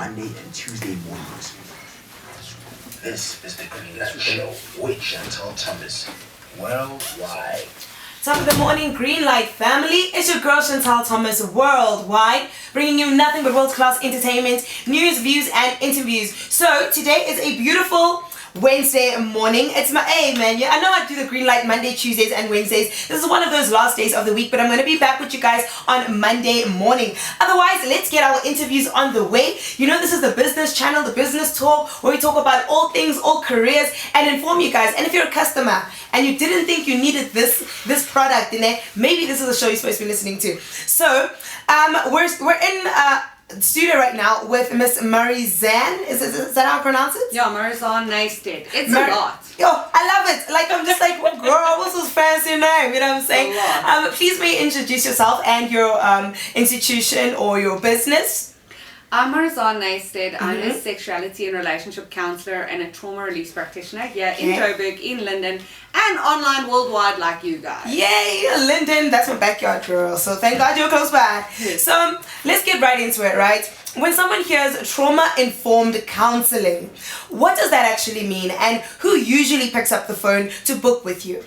Monday and Tuesday mornings. This is the Greenlight Show with Chantal Thomas, worldwide. Top of the morning, Greenlight family. It's your girl Chantal Thomas, worldwide, bringing you nothing but world-class entertainment, news, views, and interviews. So today is a beautiful Wednesday morning. It's my man. Yeah, I know I do the Greenlight Monday, Tuesdays, and Wednesdays. This is one of those last days of the week, but I'm going to be back with you guys on Monday morning. Otherwise, let's get our interviews on the way. You know, this is the business channel, the business talk, where we talk about all things, all careers, and inform you guys. And if you're a customer and you didn't think you needed this product in there, maybe this is the show you're supposed to be listening to. So, we're in studio right now with Miss Marizane. Is that how I pronounce it? Yeah, Marizane Neisted. It's a lot. Yo, I love it. Like, I'm just like, well, girl, what's this fancy name? You know what I'm saying? A lot. Please may you introduce yourself and your institution or your business. I'm Marizane Neisted. I'm a sexuality and relationship counselor and a trauma release practitioner here in Joburg, in London, and online worldwide like you guys. Yay, Linden, that's my backyard, girl. So thank God you're close by. Yes. So let's get right into it, right? When someone hears trauma-informed counseling, what does that actually mean, and who usually picks up the phone to book with you?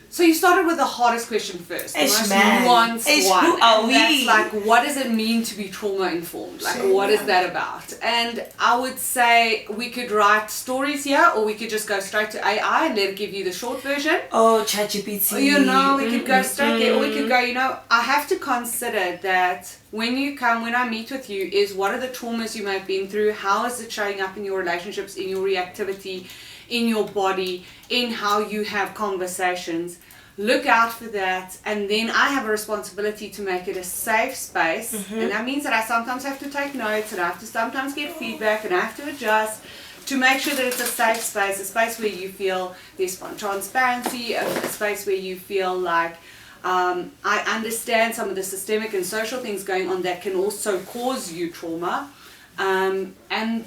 So you started with the hardest question first, the most nuanced one. Who are and we? That's like, what does it mean to be trauma-informed? Like, Sure. what is that about? And I would say we could write stories here, or we could just go straight to AI and let it give you the short version. Oh, ChatGPT. You know, we could go straight there, or we could go, you know, I have to consider that when I meet with you, is what are the traumas you may have been through, how is it showing up in your relationships, in your reactivity, in your body, in how you have conversations. Look out for that, and then I have a responsibility to make it a safe space, and that means that I sometimes have to take notes, and I have to sometimes get feedback, and I have to adjust to make sure that it's a safe space, a space where you feel there's transparency, a space where you feel like I understand some of the systemic and social things going on that can also cause you trauma, and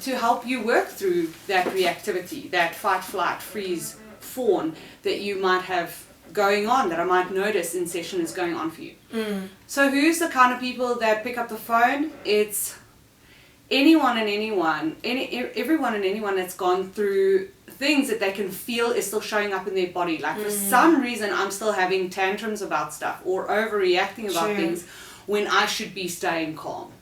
to help you work through that reactivity, that fight, flight, freeze, fawn that you might have going on, that I might notice in session is going on for you. So who's the kind of people that pick up the phone? It's everyone and anyone that's gone through things that they can feel is still showing up in their body. Like for some reason I'm still having tantrums about stuff or overreacting about things when I should be staying calm.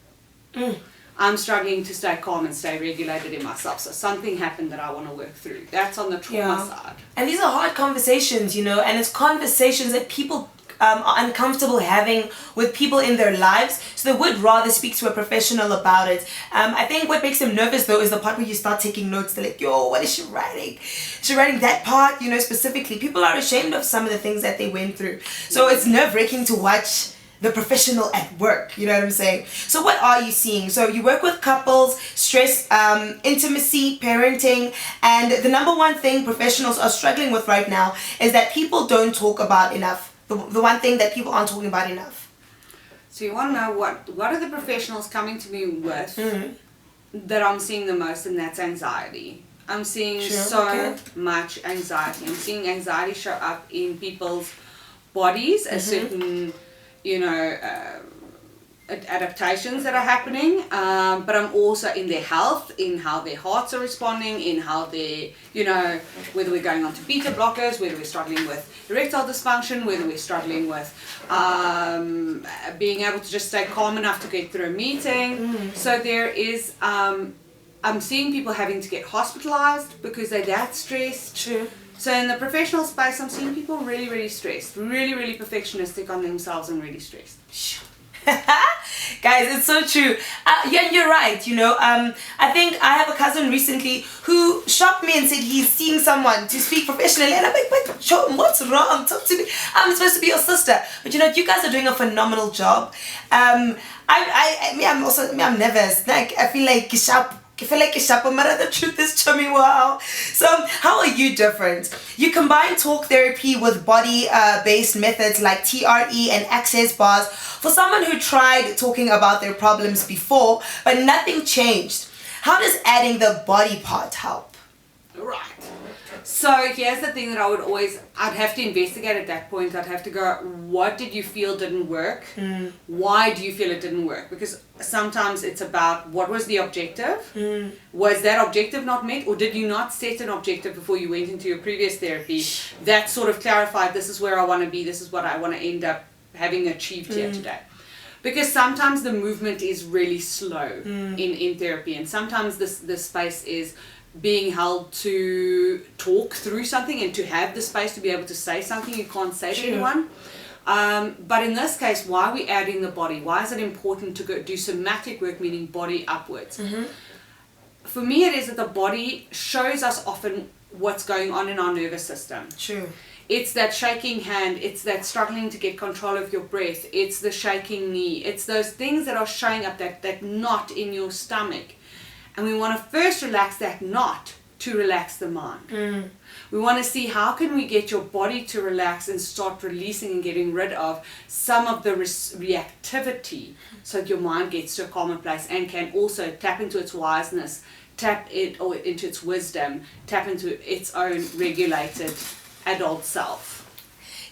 I'm struggling to stay calm and stay regulated in myself. So something happened that I want to work through. That's on the trauma side. And these are hard conversations, you know, and it's conversations that people are uncomfortable having with people in their lives. So they would rather speak to a professional about it. I think what makes them nervous, though, is the part where you start taking notes. They're like, yo, what is she writing? She's writing that part, you know, specifically. People are ashamed of some of the things that they went through. So it's nerve-wracking to watch the professional at work, you know what I'm saying? So what are you seeing? So you work with couples, stress, intimacy, parenting, and the number one thing professionals are struggling with right now is that people don't talk about enough. The one thing that people aren't talking about enough. So you want to know what are the professionals coming to me with that I'm seeing the most, and that's anxiety. I'm seeing much anxiety. I'm seeing anxiety show up in people's bodies, a certain adaptations that are happening, but I'm also in their health, in how their hearts are responding, in how they, whether we're going on to beta blockers, whether we're struggling with erectile dysfunction, whether we're struggling with being able to just stay calm enough to get through a meeting. So there is, I'm seeing people having to get hospitalized because they're that stressed. True. So in the professional space, I'm seeing people really, really stressed, really, really perfectionistic on themselves and really stressed. Guys, it's so true. Yeah, you're right. I think I have a cousin recently who shocked me and said he's seeing someone to speak professionally, and I'm like, but what's wrong? Talk to me. I'm supposed to be your sister, but you guys are doing a phenomenal job. I'm nervous. Like I feel like the truth is to me. Wow. So how are you different? You combine talk therapy with body-based methods like TRE and access bars for someone who tried talking about their problems before, but nothing changed. How does adding the body part help? Right. So here's the thing that I'd have to investigate at that point. I'd have to go, what did you feel didn't work? Why do you feel it didn't work? Because sometimes it's about, what was the objective? Was that objective not met? Or did you not set an objective before you went into your previous therapy that sort of clarified, this is where I want to be, this is what I want to end up having achieved here today? Because sometimes the movement is really slow in therapy, and sometimes this space is being held to talk through something and to have the space to be able to say something you can't say to anyone. But in this case, why are we adding the body? Why is it important to go do somatic work, meaning body upwards? For me, it is that the body shows us often what's going on in our nervous system. True. It's that shaking hand, it's that struggling to get control of your breath, it's the shaking knee, it's those things that are showing up, that knot in your stomach. And we want to first relax that knot to relax the mind. We want to see how can we get your body to relax and start releasing and getting rid of some of the reactivity, so that your mind gets to a calmer place and can also tap into its wiseness, into its wisdom, tap into its own regulated adult self.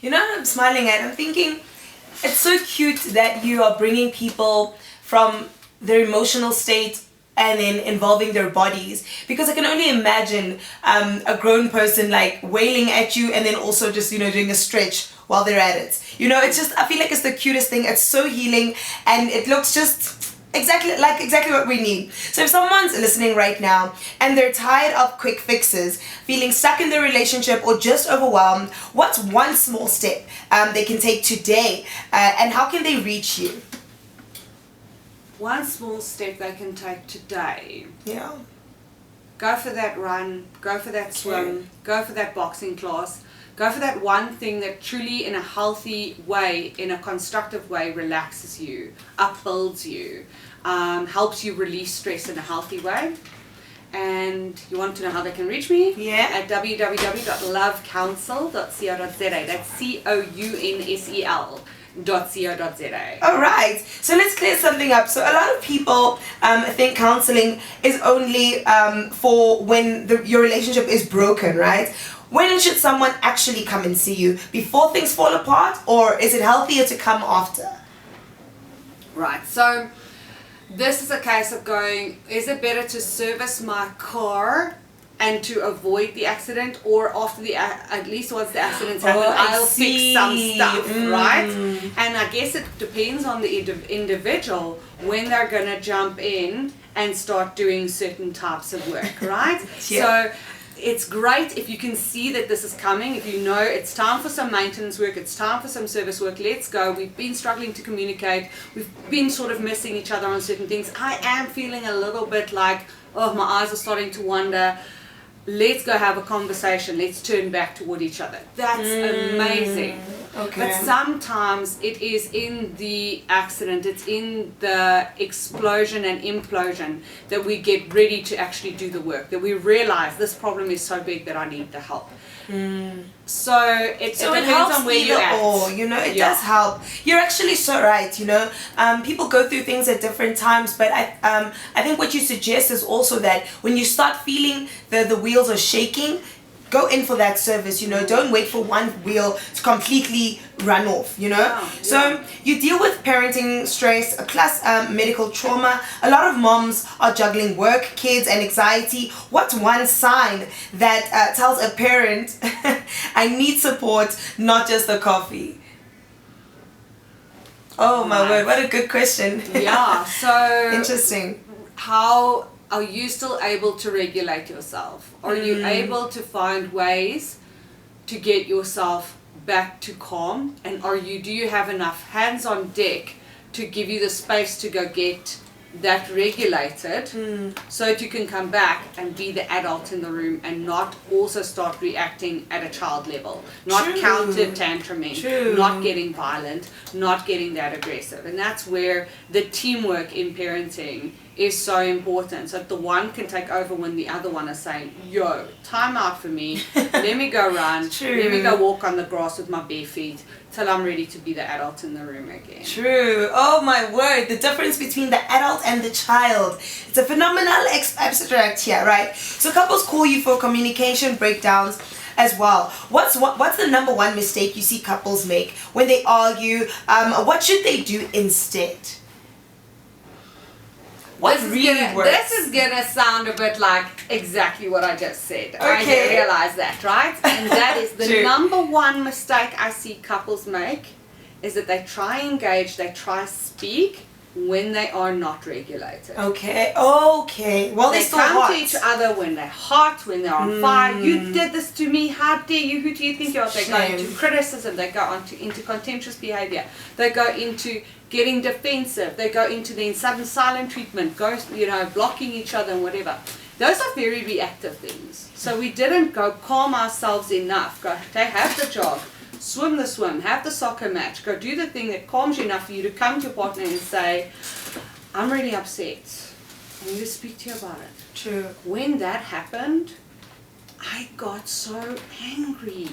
You know what I'm smiling at? I'm thinking it's so cute that you are bringing people from their emotional state and then involving their bodies, because I can only imagine a grown person like wailing at you and then also just doing a stretch while they're at it. It's just, I feel like it's the cutest thing. It's so healing, and it looks just exactly what we need. So if someone's listening right now and they're tired of quick fixes, feeling stuck in their relationship, or just overwhelmed, what's one small step they can take today, and how can they reach you? One small step they can take today. Yeah. Go for that run, go for that swim, go for that boxing class, go for that one thing that truly in a healthy way, in a constructive way, relaxes you, upbuilds you, helps you release stress in a healthy way. And you want to know how they can reach me? Yeah. At www.lovecounsel.co.za. That's COUNSEL.co.za. All right, so let's clear something up. So a lot of people think counseling is only for when your relationship is broken, right? When should someone actually come and see you? Before things fall apart, or is it healthier to come after? Right, so this is a case of going, is it better to service my car and to avoid the accident, or after at least once the accident's happened, I'll fix some stuff, right? And I guess it depends on the individual when they're going to jump in and start doing certain types of work, right? So it's great if you can see that this is coming, if you know it's time for some maintenance work, it's time for some service work, let's go. We've been struggling to communicate, we've been sort of missing each other on certain things. I am feeling a little bit like, oh, my eyes are starting to wander. Let's go have a conversation, let's turn back toward each other. That's amazing. Okay. But sometimes it is in the accident, it's in the explosion and implosion that we get ready to actually do the work, that we realize this problem is so big that I need the help. So it depends helps on where you're at. It does help. You're actually so right. People go through things at different times, but I think what you suggest is also that when you start feeling the wheels are shaking, go in for that service. Don't wait for one wheel to completely run off. So you deal with parenting stress plus medical trauma. A lot of moms are juggling work, kids, and anxiety. What's one sign that tells a parent I need support, not just a coffee? Oh my word, what a good question. Yeah, so interesting. How are you still able to regulate yourself? Are you able to find ways to get yourself back to calm? And do you have enough hands on deck to give you the space to go get that regulated, so that you can come back and be the adult in the room and not also start reacting at a child level, not counter tantruming, not getting violent, not getting that aggressive. And that's where the teamwork in parenting is so important, so that the one can take over when the other one is saying, yo, time out for me, let me go run, let me go walk on the grass with my bare feet, till I'm ready to be the adult in the room again. True. Oh my word. The difference between the adult and the child. It's a phenomenal abstract here, right? So couples call you for communication breakdowns as well. What's the number one mistake you see couples make when they argue? What should they do instead? What really works? This is gonna sound a bit like exactly what I just said. Okay. I realize that, right? And that is the True. number one mistake I see couples make, is that they try engage, they try speak when they are not regulated. Okay. Well, They they still come hot. to each other when they're hot, when they're on fire. You did this to me. How dare you? Who do you think you are? They go Shame. into criticism. They go into contemptuous behavior. They go into getting defensive. They go into then sudden silent treatment. Go, blocking each other and whatever. Those are very reactive things. So we didn't go calm ourselves enough. Go, they have the jog. Swim the swim, have the soccer match, go do the thing that calms you enough for you to come to your partner and say, I'm really upset. I need to speak to you about it. True. When that happened, I got so angry.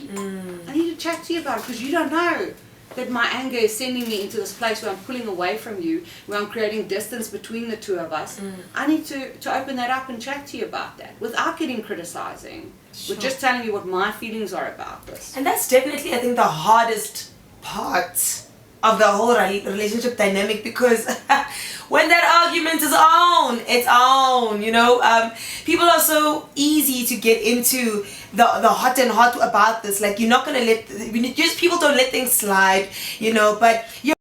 I need to chat to you about it because you don't know that my anger is sending me into this place where I'm pulling away from you, where I'm creating distance between the two of us. I need to open that up and chat to you about that without getting criticizing. Sure. We're just telling you what my feelings are about this. And that's definitely, I think, the hardest part of the whole relationship dynamic, because when that argument is on, it's on, people are so easy to get into the hot and hot about this. Like, you're not going to people don't let things slide, but you're